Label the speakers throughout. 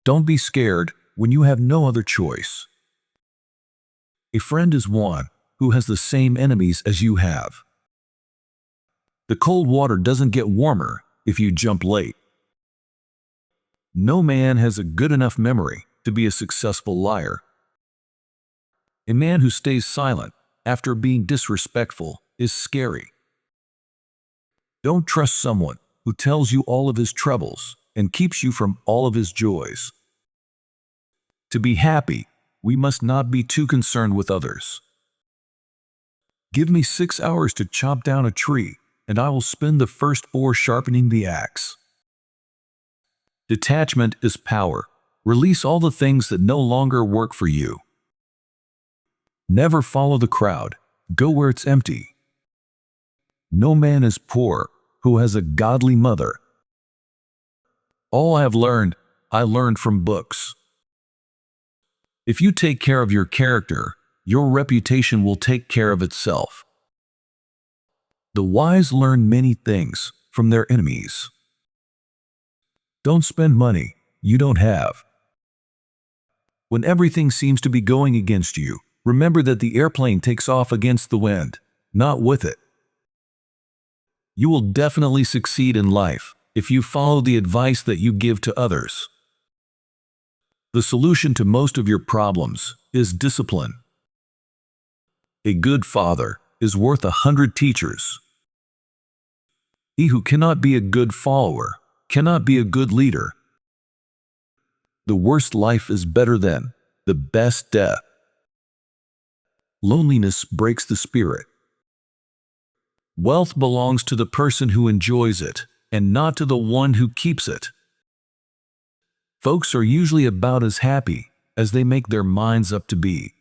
Speaker 1: Don't be scared when you have no other choice. A friend is one who has the same enemies as you have. The cold water doesn't get warmer if you jump late. No man has a good enough memory to be a successful liar. A man who stays silent after being disrespectful is scary. Don't trust someone who tells you all of his troubles and keeps you from all of his joys. To be happy, we must not be too concerned with others. Give me 6 hours to chop down a tree, and I will spend the first 4 sharpening the axe. Detachment is power. Release all the things that no longer work for you. Never follow the crowd. Go where it's empty. No man is poor who has a godly mother. All I have learned, I learned from books. If you take care of your character, your reputation will take care of itself. The wise learn many things from their enemies. Don't spend money you don't have. When everything seems to be going against you, remember that the airplane takes off against the wind, not with it. You will definitely succeed in life if you follow the advice that you give to others. The solution to most of your problems is discipline. A good father is worth 100 teachers. He who cannot be a good follower cannot be a good leader. The worst life is better than the best death. Loneliness breaks the spirit. Wealth belongs to the person who enjoys it, and not to the one who keeps it. Folks are usually about as happy as they make their minds up to be.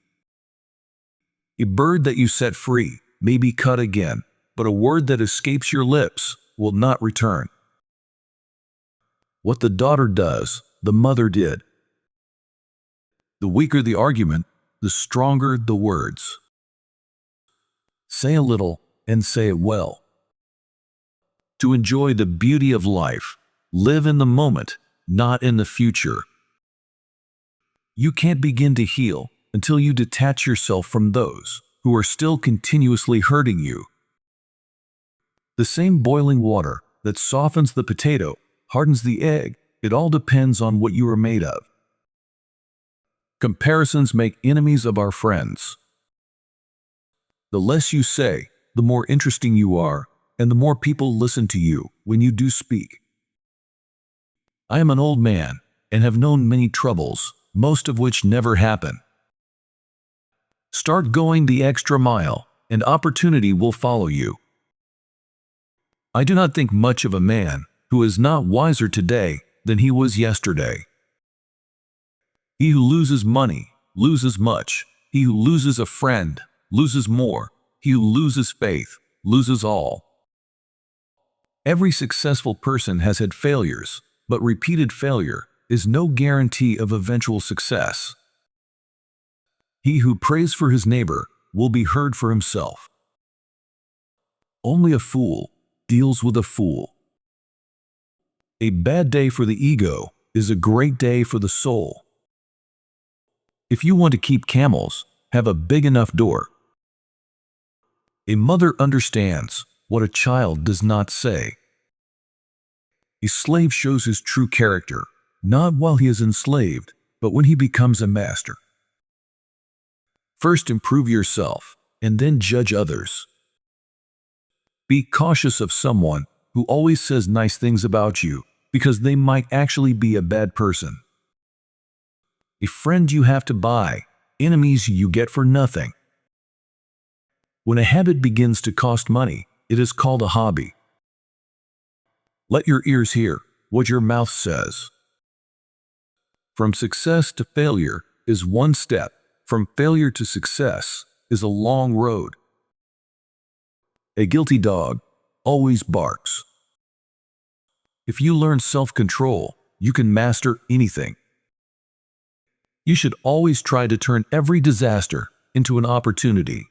Speaker 1: A bird that you set free may be cut again, but a word that escapes your lips will not return. What the daughter does, the mother did. The weaker the argument, the stronger the words. Say a little and say it well. To enjoy the beauty of life, live in the moment, not in the future. You can't begin to heal until you detach yourself from those who are still continuously hurting you. The same boiling water that softens the potato hardens the egg. It all depends on what you are made of. Comparisons make enemies of our friends. The less you say, the more interesting you are, and the more people listen to you when you do speak. I am an old man and have known many troubles, most of which never happen. Start going the extra mile, and opportunity will follow you. I do not think much of a man who is not wiser today than he was yesterday. He who loses money loses much. He who loses a friend loses more. He who loses faith loses all. Every successful person has had failures, but repeated failure is no guarantee of eventual success. He who prays for his neighbor will be heard for himself. Only a fool deals with a fool. A bad day for the ego is a great day for the soul. If you want to keep camels, have a big enough door. A mother understands what a child does not say. A slave shows his true character, not while he is enslaved, but when he becomes a master. First improve yourself, and then judge others. Be cautious of someone who always says nice things about you, because they might actually be a bad person. A friend you have to buy, enemies you get for nothing. When a habit begins to cost money, it is called a hobby. Let your ears hear what your mouth says. From success to failure is one step. From failure to success is a long road. A guilty dog always barks. If you learn self-control, you can master anything. You should always try to turn every disaster into an opportunity.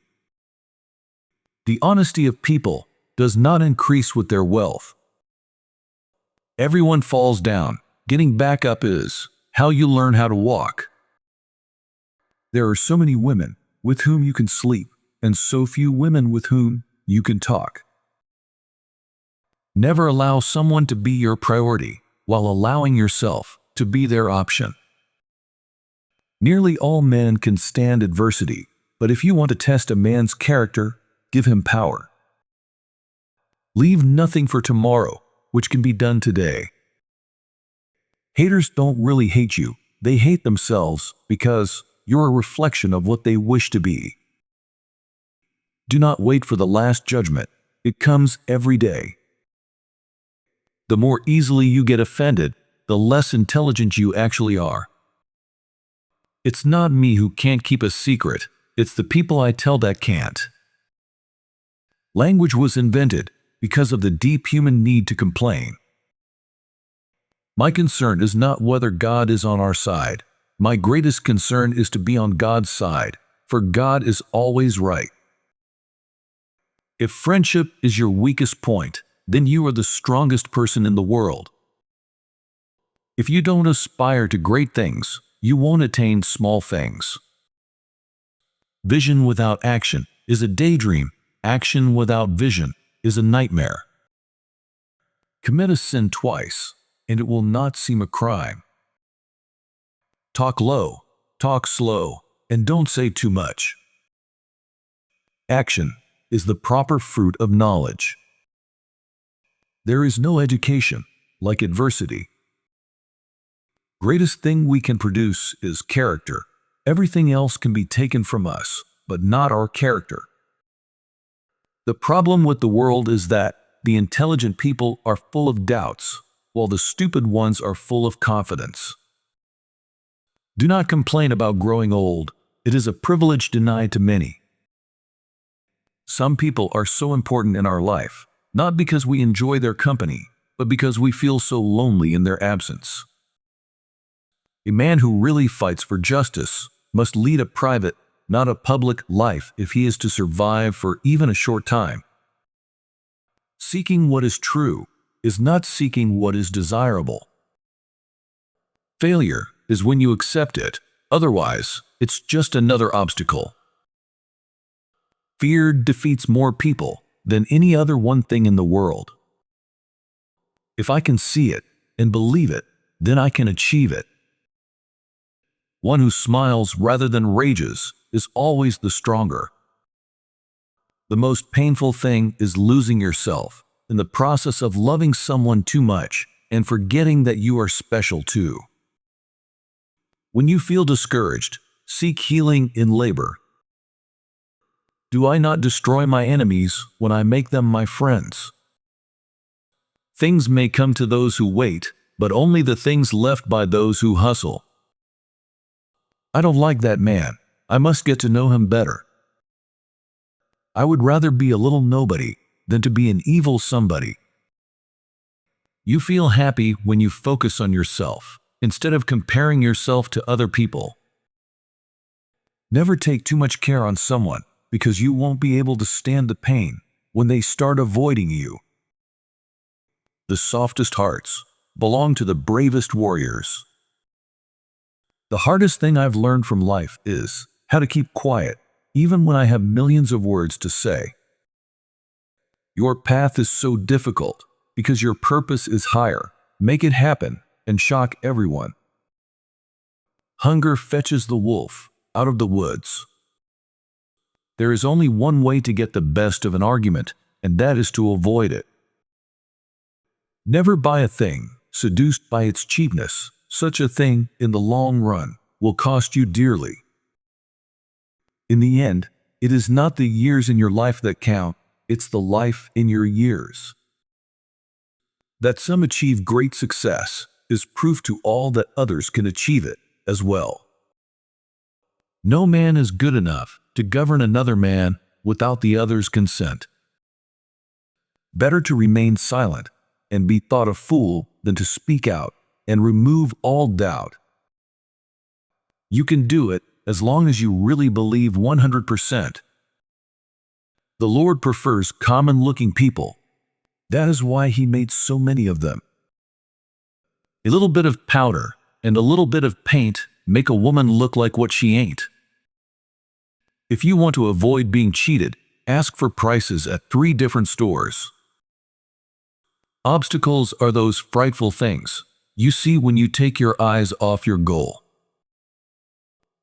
Speaker 1: The honesty of people does not increase with their wealth. Everyone falls down. Getting back up is how you learn how to walk. There are so many women with whom you can sleep, and so few women with whom you can talk. Never allow someone to be your priority while allowing yourself to be their option. Nearly all men can stand adversity, but if you want to test a man's character, give him power. Leave nothing for tomorrow, which can be done today. Haters don't really hate you. They hate themselves because you're a reflection of what they wish to be. Do not wait for the last judgment. It comes every day. The more easily you get offended, the less intelligent you actually are. It's not me who can't keep a secret. It's the people I tell that can't. Language was invented because of the deep human need to complain. My concern is not whether God is on our side. My greatest concern is to be on God's side, for God is always right. If friendship is your weakest point, then you are the strongest person in the world. If you don't aspire to great things, you won't attain small things. Vision without action is a daydream. Action without vision is a nightmare. Commit a sin twice, and it will not seem a crime. Talk low, talk slow, and don't say too much. Action is the proper fruit of knowledge. There is no education like adversity. Greatest thing we can produce is character. Everything else can be taken from us, but not our character. The problem with the world is that the intelligent people are full of doubts, while the stupid ones are full of confidence. Do not complain about growing old. It is a privilege denied to many. Some people are so important in our life, not because we enjoy their company, but because we feel so lonely in their absence. A man who really fights for justice must lead a private, not a public life if he is to survive for even a short time. Seeking what is true is not seeking what is desirable. Failure is when you accept it, otherwise, it's just another obstacle. Fear defeats more people than any other one thing in the world. If I can see it and believe it, then I can achieve it. One who smiles rather than rages is always the stronger. The most painful thing is losing yourself in the process of loving someone too much and forgetting that you are special too. When you feel discouraged, seek healing in labor. Do I not destroy my enemies when I make them my friends? Things may come to those who wait, but only the things left by those who hustle. I don't like that man. I must get to know him better. I would rather be a little nobody than to be an evil somebody. You feel happy when you focus on yourself, instead of comparing yourself to other people. Never take too much care on someone, because you won't be able to stand the pain when they start avoiding you. The softest hearts belong to the bravest warriors. The hardest thing I've learned from life is how to keep quiet, even when I have millions of words to say. Your path is so difficult because your purpose is higher. Make it happen and shock everyone. Hunger fetches the wolf out of the woods. There is only one way to get the best of an argument, and that is to avoid it. Never buy a thing seduced by its cheapness. Such a thing, in the long run, will cost you dearly. In the end, it is not the years in your life that count, it's the life in your years. That some achieve great success is proof to all that others can achieve it as well. No man is good enough to govern another man without the other's consent. Better to remain silent and be thought a fool than to speak out and remove all doubt. You can do it as long as you really believe 100%. The Lord prefers common-looking people. That is why He made so many of them. A little bit of powder and a little bit of paint make a woman look like what she ain't. If you want to avoid being cheated, ask for prices at 3 different stores. Obstacles are those frightful things you see when you take your eyes off your goal.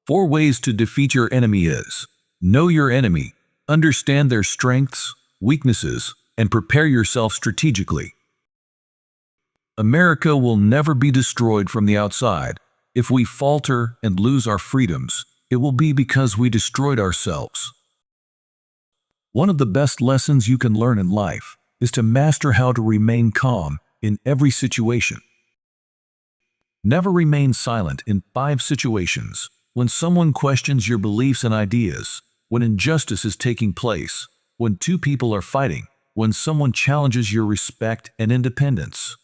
Speaker 1: 4 ways to defeat your enemy is: know your enemy, understand their strengths, weaknesses, and prepare yourself strategically. America will never be destroyed from the outside. If we falter and lose our freedoms, it will be because we destroyed ourselves. One of the best lessons you can learn in life is to master how to remain calm in every situation. Never remain silent in 5 situations: when someone questions your beliefs and ideas, when injustice is taking place, when 2 people are fighting, when someone challenges your respect and independence.